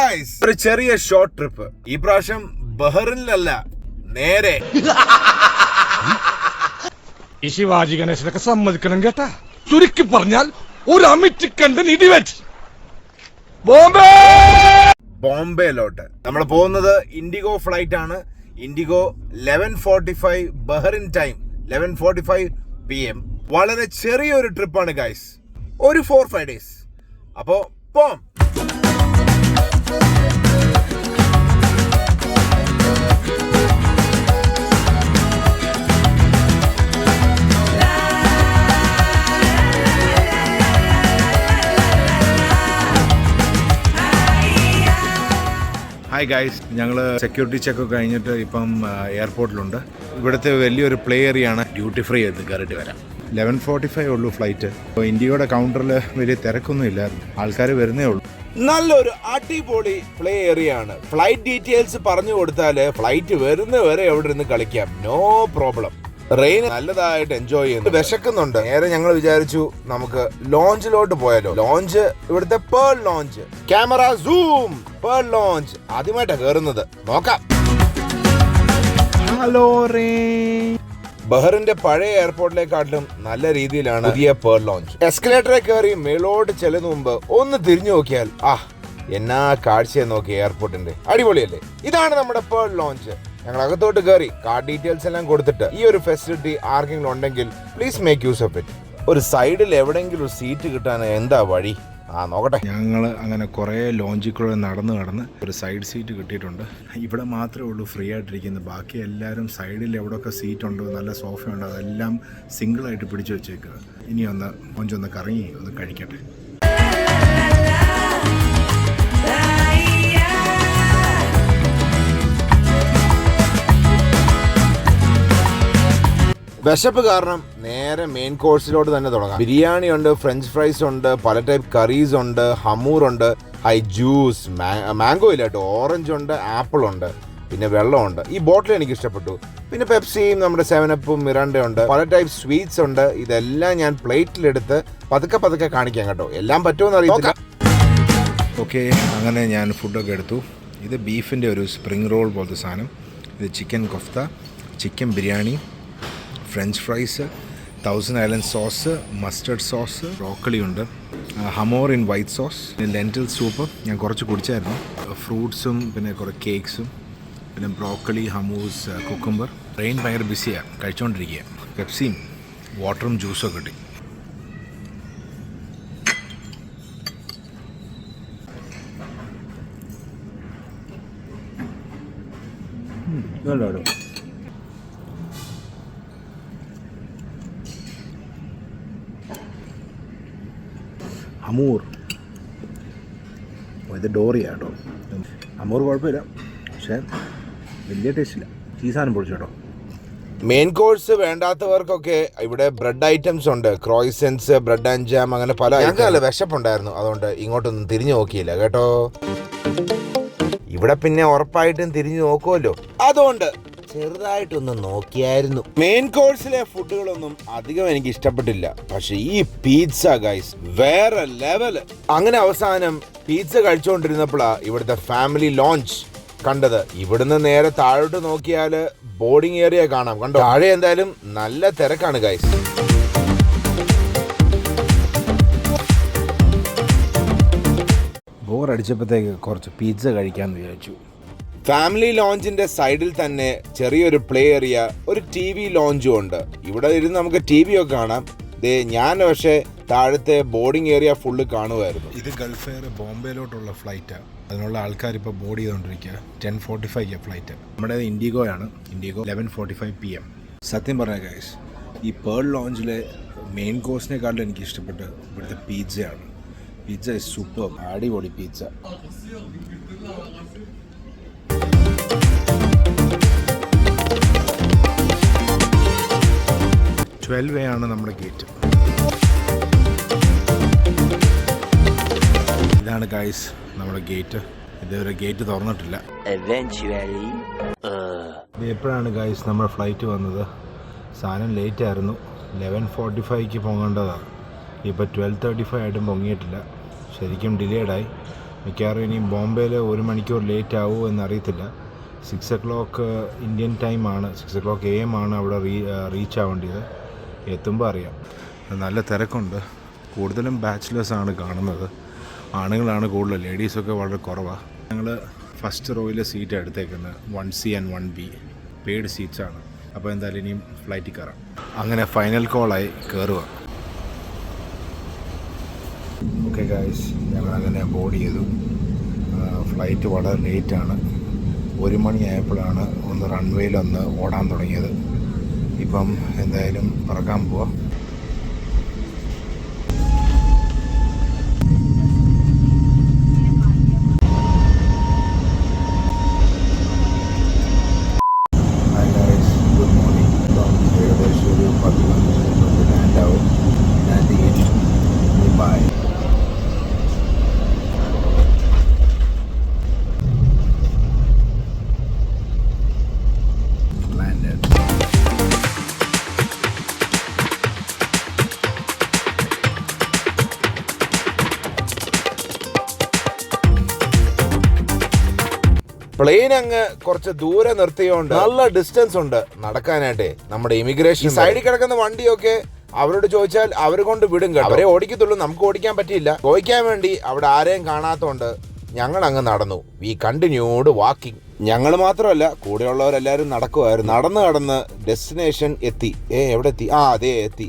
Guys, ഒരു ചെറിയ short trip. ഈ പ്രാവശ്യം ബഹറിനിലല്ല, നേരെ ഈ ശിവാജി ഗണേശനൊക്കെ സമ്മതിക്കണം കേട്ടാ. ചുരുക്കി പറഞ്ഞാൽ ഒരു അമിറ്റിക്കണ്ടൻ ഇടിവെച്ച് ബോംബെയിലോട്ട്. നമ്മൾ പോകുന്നത് ഇൻഡിഗോ ഫ്ലൈറ്റ് ആണ്. IndiGo 11:45 Bahrain time, 11:45 PM. വളരെ ചെറിയൊരു ട്രിപ്പാണ് ഗൈസ്, ഒരു 4-5 days. അപ്പോ പോം. ഹായ് ഗൈസ്, ഞങ്ങൾ സെക്യൂരിറ്റി ചെക്ക് കഴിഞ്ഞിട്ട് ഇപ്പം എയർപോർട്ടിലുണ്ട്. ഇവിടുത്തെ വലിയൊരു പ്ലേ ഏരിയയാണ്, ഡ്യൂട്ടി ഫ്രീ എടുത്ത് കയറിയിട്ട് വരാം. 11:45 ഉള്ളൂ ഫ്ലൈറ്റ്. അപ്പോൾ ഇന്ത്യയുടെ കൗണ്ടറിൽ വലിയ തിരക്കൊന്നും ഇല്ലായിരുന്നു, ആൾക്കാർ വരുന്നേ ഉള്ളൂ. നല്ലൊരു അടിപൊളി പ്ലേ ഏരിയ ആണ്. ഫ്ലൈറ്റ് ഡീറ്റെയിൽസ് പറഞ്ഞു കൊടുത്താൽ ഫ്ലൈറ്റ് വരുന്ന വരെ എവിടെ ഇരുന്ന് കളിക്കാം, നോ പ്രോബ്ലം. റെയിൻ നല്ലതായിട്ട് എൻജോയ് ചെയ്യുന്നു. വിശക്കുന്നുണ്ട്. നേരെ ഞങ്ങൾ വിചാരിച്ചു നമുക്ക് ലോഞ്ചിലോട്ട് പോയാലോ. ലോഞ്ച് ഇവിടുത്തെ pearl launch, camera zoom, pearl launch. ആദ്യമായിട്ടാണ് കയറുന്നത്, നോക്കാം. Hello rain. ബഹറിന്റെ പഴയ എയർപോർട്ടിലേക്കാട്ടിലും നല്ല രീതിയിലാണ് പുതിയ പേൾ ലോഞ്ച്. എസ്കലേറ്ററെ കയറി മേലോട്ട് ചെല്ലുന്ന മുമ്പ് ഒന്ന് തിരിഞ്ഞു നോക്കിയാൽ എന്നാ കാഴ്ചയെ നോക്കി എയർപോർട്ടിന്റെ. അടിപൊളിയല്ലേ? ഇതാണ് നമ്മുടെ പേൾ ലോഞ്ച്. ഞങ്ങൾ അകത്തോട്ട് കയറി കാർഡ് ഡീറ്റെയിൽസ് എല്ലാം കൊടുത്തിട്ട്, ഈ ഒരു ഫെസിലിറ്റി ആർക്കെങ്കിലും ഉണ്ടെങ്കിൽ please make use of it. ഒരു സൈഡിൽ എവിടെയെങ്കിലും ഒരു സീറ്റ് കിട്ടാൻ എന്താ വഴി? നോക്കട്ടെ. ഞങ്ങൾ അങ്ങനെ കുറേ ലോഞ്ചിക്കൂടെ നടന്ന് ഒരു സൈഡ് സീറ്റ് കിട്ടിയിട്ടുണ്ട്. ഇവിടെ മാത്രമേ ഉള്ളൂ ഫ്രീ ആയിട്ടിരിക്കുന്നത്. ബാക്കി എല്ലാവരും സൈഡിൽ എവിടെയൊക്കെ സീറ്റ് ഉണ്ടോ, നല്ല സോഫ ഉണ്ടോ, അതെല്ലാം സിംഗിളായിട്ട് പിടിച്ചു വെച്ചേക്കുക. ഇനി ഒന്ന് കറങ്ങി ഒന്ന് കഴിക്കട്ടെ. വിശപ്പ് കാരണം നേരെ മെയിൻ കോഴ്സിലോട്ട് തന്നെ തുടങ്ങാം. ബിരിയാണി ഉണ്ട്, ഫ്രഞ്ച് ഫ്രൈസ് ഉണ്ട്, പല ടൈപ്പ് കറീസ് ഉണ്ട്, ഹമൂർ ഉണ്ട്, ഹൈ ജ്യൂസ്, മാംഗോ ഇല്ല കേട്ടോ, ഓറഞ്ച് ഉണ്ട്, ആപ്പിൾ ഉണ്ട്, പിന്നെ വെള്ളമുണ്ട്. ഈ ബോട്ടിൽ എനിക്ക് ഇഷ്ടപ്പെട്ടു. പിന്നെ പെപ്സിയും നമ്മുടെ 7-Up മിറാണ്ട ഉണ്ട്, പല ടൈപ്പ് സ്വീറ്റ്സ് ഉണ്ട്. ഇതെല്ലാം ഞാൻ പ്ലേറ്റിലെടുത്ത് പതുക്കെ കാണിക്കാം കേട്ടോ. എല്ലാം പറ്റുമെന്ന് അറിയില്ല. ഓക്കെ, അങ്ങനെ ഞാൻ ഫുഡൊക്കെ എടുത്തു. ഇത് ബീഫിൻ്റെ ഒരു സ്പ്രിംഗ് റോൾ പോലത്തെ സാധനം. ഇത് chicken kofta, chicken biryani, French fries, 1000 Island sauce, mustard sauce, broccoli ഉണ്ട്, ഹമോർ ഇൻ വൈറ്റ് സോസ്, പിന്നെ ലെൻറ്റിൽ സൂപ്പ് ഞാൻ കുറച്ച് കുടിച്ചായിരുന്നു, ഫ്രൂട്ട്സും പിന്നെ കുറേ കേക്ക്സും, പിന്നെ ബ്രോക്കലി, ഹമൂസ്, കുക്കുംബർ. ട്രെയിൻ ഭയങ്കര ബിസിയാണ്, കഴിച്ചുകൊണ്ടിരിക്കുക. പെപ്സിയും വാട്ടറും ജ്യൂസും കിട്ടി. നല്ലോ അമൂർ, ഇത് ഡോറിയ കേട്ടോ. അമൂർ കുഴപ്പമില്ല, പക്ഷേ വലിയ ടേസ്റ്റില്ല. ഈ സാധനം പൊളിച്ചു കേട്ടോ. മെയിൻ കോഴ്സ് വേണ്ടാത്തവർക്കൊക്കെ ഇവിടെ ബ്രെഡ് ഐറ്റംസ് ഉണ്ട്, ക്രോയിസൻസ്, ബ്രെഡ് ആൻഡ് ജാം, അങ്ങനെ പല. ഞങ്ങൾക്ക് നല്ല വിശപ്പുണ്ടായിരുന്നു, അതുകൊണ്ട് ഇങ്ങോട്ടൊന്നും തിരിഞ്ഞു നോക്കിയില്ല കേട്ടോ. ഇവിടെ പിന്നെ ഉറപ്പായിട്ടും തിരിഞ്ഞു നോക്കുമല്ലോ, അതുകൊണ്ട് ചെറുതായിട്ടൊന്ന് നോക്കിയായിരുന്നു. മെയിൻ കോഴ്സിലെ ഫുഡുകളൊന്നും അധികം എനിക്ക് ഇഷ്ടപ്പെട്ടില്ല, പക്ഷെ ഈ പിസ്സ ഗൈസ് വേറെ ലെവല്. അങ്ങനെ അവസാനം പിസ്സ കഴിച്ചുകൊണ്ടിരുന്നപ്പോഴാ ഇവിടുത്തെ ഫാമിലി ലോഞ്ച് കണ്ടത്. ഇവിടുന്ന് നേരെ താഴോട്ട് നോക്കിയാൽ ബോർഡിംഗ് ഏരിയ കാണാം. കണ്ടോ? താഴെ എന്തായാലും നല്ല തിരക്കാണ് ഗൈസ്. ബോറടിച്ചപ്പോഴത്തേക്ക് കുറച്ച് പിസ്സ കഴിക്കാമെന്ന് വിചാരിച്ചു. ഫാമിലി ലോഞ്ചിന്റെ സൈഡിൽ തന്നെ ചെറിയൊരു പ്ലേ ഏരിയ, ഒരു TV ലോഞ്ചും ഉണ്ട്. ഇവിടെ ഇരുന്ന് നമുക്ക് TV ഒക്കെ കാണാം. ഞാൻ പക്ഷേ താഴത്തെ ബോർഡിംഗ് ഏരിയ ഫുള്ള് കാണുമായിരുന്നു. ഇത് ഗൾഫ് എയർ ബോംബെയിലോട്ടുള്ള ഫ്ലൈറ്റാണ്. അതിനുള്ള ആൾക്കാർ ഇപ്പോൾ ബോർഡ് ചെയ്തുകൊണ്ടിരിക്കുക. 10:45 ഫ്ലൈറ്റ്. നമ്മുടെ ഇൻഡിഗോ ആണ്. IndiGo 11:45 PM. സത്യം പറഞ്ഞ ഗൈസ്, ഈ പേൾ ലോഞ്ചിലെ മെയിൻ കോഴ്സിനെക്കാളും എനിക്ക് ഇഷ്ടപ്പെട്ട ഇവിടുത്തെ പിസ്സയാണ്. പിസ്സ ഇസ് സൂപ്പർ, അടിപൊളി പിസ്സ. 12A ആണ് നമ്മുടെ ഗേറ്റ്. ഇതാണ് ഗൈസ് നമ്മുടെ ഗേറ്റ്. ഇതുവരെ ഗേറ്റ് തുറന്നിട്ടില്ല. എപ്പോഴാണ് ഗൈസ് നമ്മുടെ ഫ്ലൈറ്റ് വന്നത്? സാധനം ലേറ്റ് ആയിരുന്നു. 11:45 പൊങ്ങേണ്ടതാണ്. ഇപ്പോൾ 12:35 ആയിട്ടും പൊങ്ങിയിട്ടില്ല. ശരിക്കും ഡിലേഡായി. മിക്കവാറും ഇനി ബോംബെയിൽ 1 മണിക്കൂർ ലേറ്റ് ആവുമോ എന്നറിയത്തില്ല. 6 o'clock ഇന്ത്യൻ ടൈമാണ്, 6 o'clock AM ആണ് അവിടെ റീച്ച് ആവേണ്ടത്. എത്തുമ്പോൾ അറിയാം. നല്ല തിരക്കുണ്ട്. കൂടുതലും ബാച്ചിലേഴ്സാണ് കാണുന്നത്. ആണുങ്ങളാണ് കൂടുതൽ, ലേഡീസൊക്കെ വളരെ കുറവാണ്. ഞങ്ങൾ ഫസ്റ്റ് റോയിൽ സീറ്റ് എടുത്തേക്കുന്നത് 1C and 1B പെയ്ഡ് സീറ്റ്സാണ്. അപ്പോൾ എന്തായാലും ഇനിയും ഫ്ലൈറ്റിൽ കയറാം. അങ്ങനെ ഫൈനൽ കോളായി കയറുക. ഓക്കെ ഗായ്സ്, ഞങ്ങളങ്ങനെ ബോർഡ് ചെയ്തു. ഫ്ലൈറ്റ് വളരെ ലേറ്റാണ്. 1 മണിയായപ്പോഴാണ് റൺവേയിലൊന്ന് ഓടാൻ തുടങ്ങിയത്. ഇപ്പം എന്തായാലും പറക്കാൻ പോവാം. Good morning. ഇപ്പം ഏകദേശം ഒരു 10-15 മിനിറ്റ് ലാൻഡാവും. ലാൻഡ് ചെയ്ത് മുംബൈ. പ്ലെയിൻ അങ്ങ് കുറച്ച് ദൂരെ നിർത്തിയോണ്ട് നല്ല ഡിസ്റ്റൻസ് ഉണ്ട് നടക്കാനായിട്ടേ. നമ്മുടെ ഇമിഗ്രേഷൻ സൈഡിൽ കിടക്കുന്ന വണ്ടിയൊക്കെ അവരോട് ചോദിച്ചാൽ അവർ കൊണ്ട് വിടും കേട്ടോ. അവരെ ഓടിക്കത്തുള്ളൂ, നമുക്ക് ഓടിക്കാൻ പറ്റിയില്ല. ചോദിക്കാൻ വേണ്ടി അവിടെ ആരെയും കാണാത്തോണ്ട് ഞങ്ങൾ അങ്ങ് നടന്നു. We continued walking. ഞങ്ങൾ മാത്രമല്ല, കൂടെയുള്ളവരെല്ലാവരും നടക്കുമായിരുന്നു. നടന്ന് ഡെസ്റ്റിനേഷൻ എത്തി. എവിടെ എത്തി? അതേ എത്തി.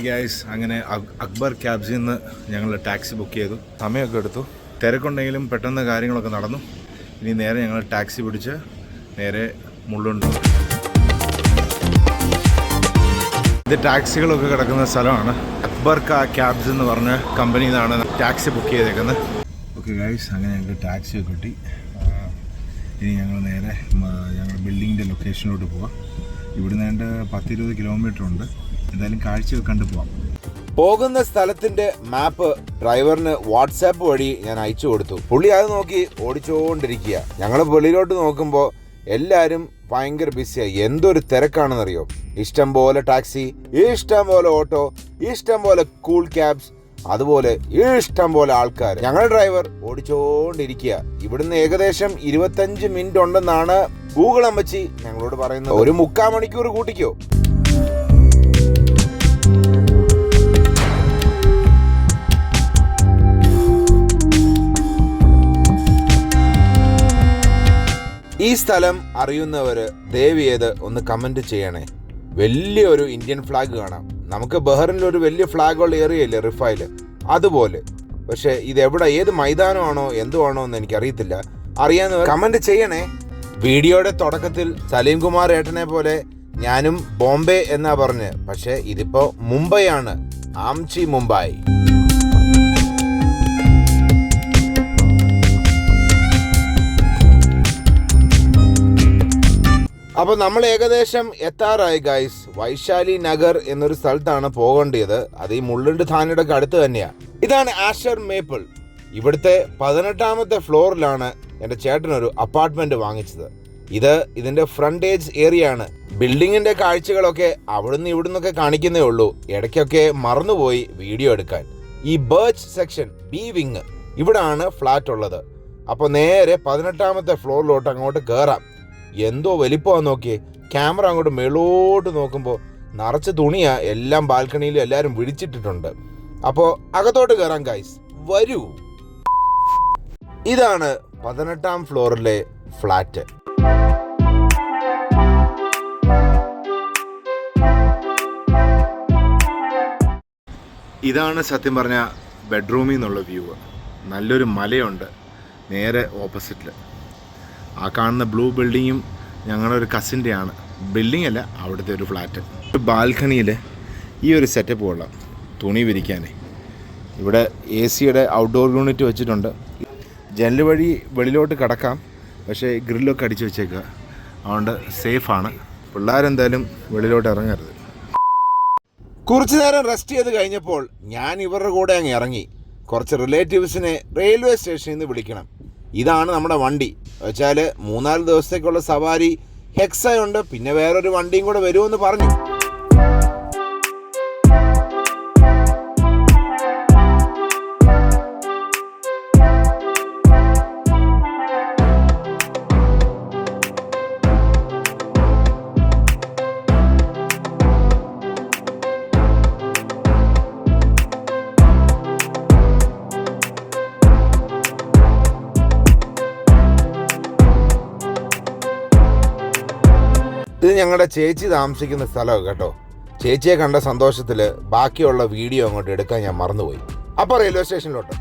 ഗൈസ്, അങ്ങനെ അക്ബർ ക്യാബ്സിൽ നിന്ന് ഞങ്ങൾ ടാക്സി ബുക്ക് ചെയ്തു. സമയമൊക്കെ എടുത്തു, തിരക്കുണ്ടെങ്കിലും പെട്ടെന്ന് കാര്യങ്ങളൊക്കെ നടന്നു. ഇനി നേരെ ഞങ്ങൾ ടാക്സി പിടിച്ച് നേരെ മുള്ളുണ്ട്. ഇത് ടാക്സികളൊക്കെ കിടക്കുന്ന സ്ഥലമാണ്. അക്ബർ ക്യാബ്സ് എന്ന് പറഞ്ഞ കമ്പനിയിൽ നിന്നാണ് ടാക്സി ബുക്ക് ചെയ്തേക്കുന്നത്. ഓക്കെ ഗൈസ്, അങ്ങനെ ഞങ്ങൾക്ക് ടാക്സി കിട്ടി. ഇനി ഞങ്ങൾ നേരെ ഞങ്ങൾ ബിൽഡിങ്ങിൻ്റെ ലൊക്കേഷനിലോട്ട് പോവാം. ഇവിടുന്ന് 10-20 കിലോമീറ്റർ ഉണ്ട്. എന്തായാലും കാഴ്ചയൊക്കെ കണ്ടു പോവാം. പോകുന്ന സ്ഥലത്തിന്റെ മാപ്പ് ഡ്രൈവറിന് വാട്സാപ്പ് വഴി ഞാൻ അയച്ചു കൊടുത്തു. പുള്ളി അത് നോക്കി ഓടിച്ചോണ്ടിരിക്കുക. ഞങ്ങൾ വെളിയിലോട്ട് നോക്കുമ്പോൾ എല്ലാവരും ഭയങ്കര ബിസിയായി. എന്തൊരു തിരക്കാണെന്നറിയോ. ഇഷ്ടം പോലെ ടാക്സി, ഇഷ്ടം പോലെ ഓട്ടോ, ഇഷ്ടം പോലെ കൂൾ ക്യാബ്സ്, അതുപോലെ ഇഷ്ടം പോലെ ആൾക്കാർ. ഞങ്ങളുടെ ഡ്രൈവർ ഓടിച്ചോണ്ടിരിക്കുക. ഇവിടുന്ന് ഏകദേശം 25 മിനിറ്റ് ഉണ്ടെന്നാണ് ഗൂഗിൾ അമ്മച്ചി ഞങ്ങളോട് പറയുന്നത്. ഒരു 3/4 മണിക്കൂർ കൂട്ടിക്കോ. ഈ സ്ഥലം അറിയുന്നവര് ദയവ് ചെയ്ത് ഒന്ന് കമന്റ് ചെയ്യണേ. വലിയൊരു ഇന്ത്യൻ ഫ്ലാഗ് കാണാം. നമുക്ക് ബഹ്റിനിൽ ഒരു വലിയ ഫ്ലാഗുള്ള ഏരിയയില്ലേ റിഫായില്, അതുപോലെ. പക്ഷെ ഇതെവിടെ, ഏത് മൈതാനമാണോ എന്തുവാണോ എന്ന് എനിക്കറിയത്തില്ല. അറിയാവുന്നവർ കമന്റ് ചെയ്യണേ. വീഡിയോയുടെ തുടക്കത്തിൽ സലീം കുമാർ ഏട്ടനെ പോലെ ഞാനും ബോംബെ എന്നാ പറഞ്ഞ്, പക്ഷെ ഇതിപ്പോ മുംബൈ ആണ്. ആംചി മുംബൈ. അപ്പോൾ നമ്മൾ ഏകദേശം എത്താറായി ഗൈസ്. വൈശാലി നഗർ എന്നൊരു സ്ഥലത്താണ് പോകേണ്ടത്. അത് ഈ മുള്ളുണ്ട് ധാനയുടെ അടുത്ത് തന്നെയാണ്. ഇതാണ് ആഷർ മേപ്പിൾ. ഇവിടുത്തെ 18ാമത്തെ ഫ്ലോറിലാണ് എൻ്റെ ചേട്ടനൊരു അപ്പാർട്ട്മെന്റ് വാങ്ങിച്ചത്. ഇതിന്റെ ഫ്രണ്ടേജ് ഏരിയ ആണ്. ബിൽഡിങ്ങിന്റെ കാഴ്ചകളൊക്കെ അവിടുന്ന് ഇവിടുന്നൊക്കെ കാണിക്കുന്നേ ഉള്ളൂ. ഇടയ്ക്കൊക്കെ മറന്നുപോയി വീഡിയോ എടുക്കാൻ. ഈ ബർച്ച് സെക്ഷൻ, ബി വിങ്, ഇവിടാണ് ഫ്ലാറ്റ് ഉള്ളത്. അപ്പോൾ നേരെ 18ാമത്തെ ഫ്ലോറിലോട്ട് അങ്ങോട്ട് കയറാം. എന്തോ വലിപ്പമാണെന്ന് നോക്കിയേ. ക്യാമറ അങ്ങോട്ട് മേളോട്ട് നോക്കുമ്പോൾ നിറച്ച് തുണിയാ. എല്ലാം ബാൽക്കണിയിലും എല്ലാവരും വിളിച്ചിട്ടിട്ടുണ്ട്. അപ്പോൾ അകത്തോട്ട് കയറാം ഗൈസ്, വരൂ. ഇതാണ് 18ാം ഫ്ലോറിലെ ഫ്ലാറ്റ്. ഇതാണ് സത്യം പറഞ്ഞ ബെഡ്റൂമിൽ നിന്നുള്ള വ്യൂ. നല്ലൊരു മലയുണ്ട് നേരെ ഓപ്പോസിറ്റിൽ. ആ കാണുന്ന ബ്ലൂ ബിൽഡിങ്ങും ഞങ്ങളുടെ ഒരു കസിൻ്റെയാണ്. ബിൽഡിംഗ് അല്ല, അവിടുത്തെ ഒരു ഫ്ലാറ്റ്. ബാൽക്കണിയിൽ ഈ ഒരു സെറ്റപ്പ് കൊള്ളാം, തുണി വിരിക്കാൻ. ഇവിടെ AC-യുടെ ഔട്ട്ഡോർ യൂണിറ്റ് വെച്ചിട്ടുണ്ട്. ജനൽ വഴി വെളിയിലോട്ട് കിടക്കാം, പക്ഷേ ഗ്രില്ലൊക്കെ അടിച്ച് വെച്ചേക്കുക. അതുകൊണ്ട് സേഫാണ്. പിള്ളേരെന്തായാലും വെളിയിലോട്ട് ഇറങ്ങരുത്. കുറച്ചു നേരം റെസ്റ്റ് ചെയ്ത് കഴിഞ്ഞപ്പോൾ ഞാൻ ഇവരുടെ കൂടെ അങ്ങ് ഇറങ്ങി. കുറച്ച് റിലേറ്റീവ്സിനെ റെയിൽവേ സ്റ്റേഷനിൽ നിന്ന് വിളിക്കണം. ഇതാണ് നമ്മുടെ വണ്ടി. വെച്ചാൽ 3-4 ദിവസത്തേക്കുള്ള സവാരി ഹെക്സയുണ്ട്. പിന്നെ വേറൊരു വണ്ടിയും കൂടെ വരുമെന്ന് പറഞ്ഞു. ഇത് ഞങ്ങളുടെ ചേച്ചി താമസിക്കുന്ന സ്ഥലമാണ് കേട്ടോ. ചേച്ചിയെ കണ്ട സന്തോഷത്തിൽ ബാക്കിയുള്ള വീഡിയോ അങ്ങോട്ട് എടുക്കാൻ ഞാൻ മറന്നുപോയി. അപ്പോൾ റെയിൽവേ സ്റ്റേഷനിലോട്ട്.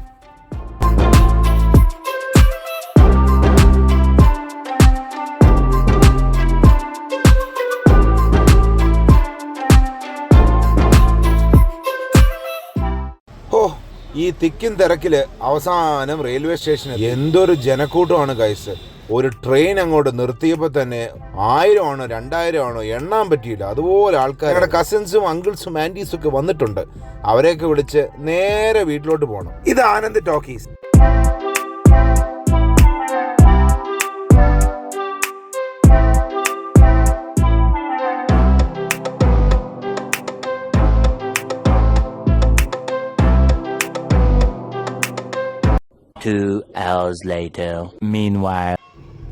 ഓ, ഈ തിക്കും തിരക്കില് അവസാനം റെയിൽവേ സ്റ്റേഷനിൽ എന്തൊരു ജനക്കൂട്ടമാണ് ഗൈസ്. ഒരു ട്രെയിൻ അങ്ങോട്ട് നിർത്തിയപ്പോൾ തന്നെ 1000 ആണോ 2000 ആണോ എണ്ണാൻ പറ്റിയില്ല. അതുപോലെ ആൾക്കാർ, ഞങ്ങളുടെ കസിൻസും അങ്കിൾസും ആൻറ്റീസും ഒക്കെ വന്നിട്ടുണ്ട്. അവരെയൊക്കെ വിളിച്ച് നേരെ വീട്ടിലോട്ട് പോകണം. ഇത് Anand talkies. Two hours later. Meanwhile.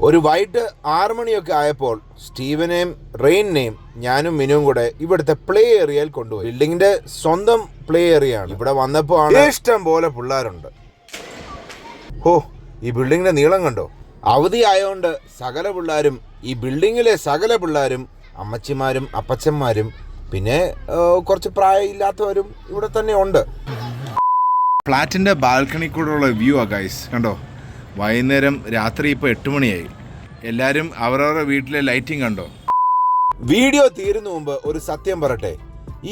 ഒരു വൈകിട്ട് 6 മണിയൊക്കെ ആയപ്പോൾ സ്റ്റീവനെയും റെയിനെയും ഞാനും മിനുവും കൂടെ ഇവിടുത്തെ പ്ലേ ഏരിയയിൽ കൊണ്ടുപോയി. ബിൽഡിങ്ങിന്റെ സ്വന്തം പ്ലേ ഏരിയ ആണ്. ഇവിടെ വന്നപ്പോൾ ആണ് ഇഷ്ടം പോലെ പിള്ളേരുണ്ട്. ഓ, ഈ ബിൽഡിങ്ങിന്റെ നീളം കണ്ടോ. അവധി ആയതുകൊണ്ട് സകല പിള്ളേരും, ഈ ബിൽഡിങ്ങിലെ സകല പിള്ളേരും, അമ്മച്ചിമാരും അപ്പച്ചന്മാരും പിന്നെ കുറച്ച് പ്രായമില്ലാത്തവരും ഇവിടെ തന്നെ ഉണ്ട്. ഫ്ലാറ്റിൻ്റെ ബാൽക്കണി കൂടെയുള്ള വ്യൂ ആ ഗൈസ്, കണ്ടോ. വൈകുന്നേരം രാത്രി ഇപ്പോൾ 8 മണിയായി. എല്ലാവരും അവരവരുടെ വീട്ടിലെ ലൈറ്റിംഗ് കണ്ടോ. വീഡിയോ തീരുന്ന മുമ്പ് ഒരു സത്യം പറയട്ടെ.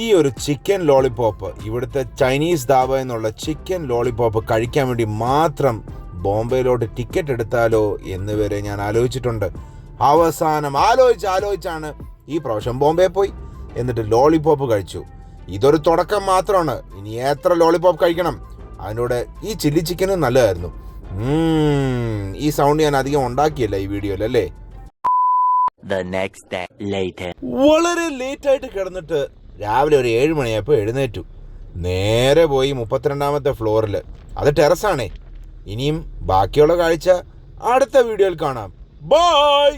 ഈ ഒരു ചിക്കൻ ലോളിപോപ്പ്, ഇവിടുത്തെ ചൈനീസ് ധാബ എന്നുള്ള ചിക്കൻ ലോളിപോപ്പ് കഴിക്കാൻ വേണ്ടി മാത്രം ബോംബെയിലോട്ട് ടിക്കറ്റ് എടുത്താലോ എന്ന് വരെ ഞാൻ ആലോചിച്ചിട്ടുണ്ട്. അവസാനം ആലോചിച്ചാണ് ഈ പ്രാവശ്യം ബോംബെ പോയി. എന്നിട്ട് ലോളിപോപ്പ് കഴിച്ചു. ഇതൊരു തുടക്കം മാത്രമാണ്. ഇനി എത്ര ലോളിപോപ്പ് കഴിക്കണം. അതിനോട് ഈ ചില്ലി ചിക്കനും നല്ലതായിരുന്നു. ഈ സൗണ്ട് ഞാൻ അധികം ഉണ്ടാക്കിയല്ല ഈ വീഡിയോയിൽ അല്ലേ. The next day later. വളരെ ലേറ്റായിട്ട് കിടന്നിട്ട് രാവിലെ ഒരു 7 മണിയായപ്പോൾ എഴുന്നേറ്റു. നേരെ പോയി 32ാമത്തെ ഫ്ലോറിൽ. അത് ടെറസാണേ. ഇനിയും ബാക്കിയുള്ള കാഴ്ച അടുത്ത വീഡിയോയിൽ കാണാം. ബൈ.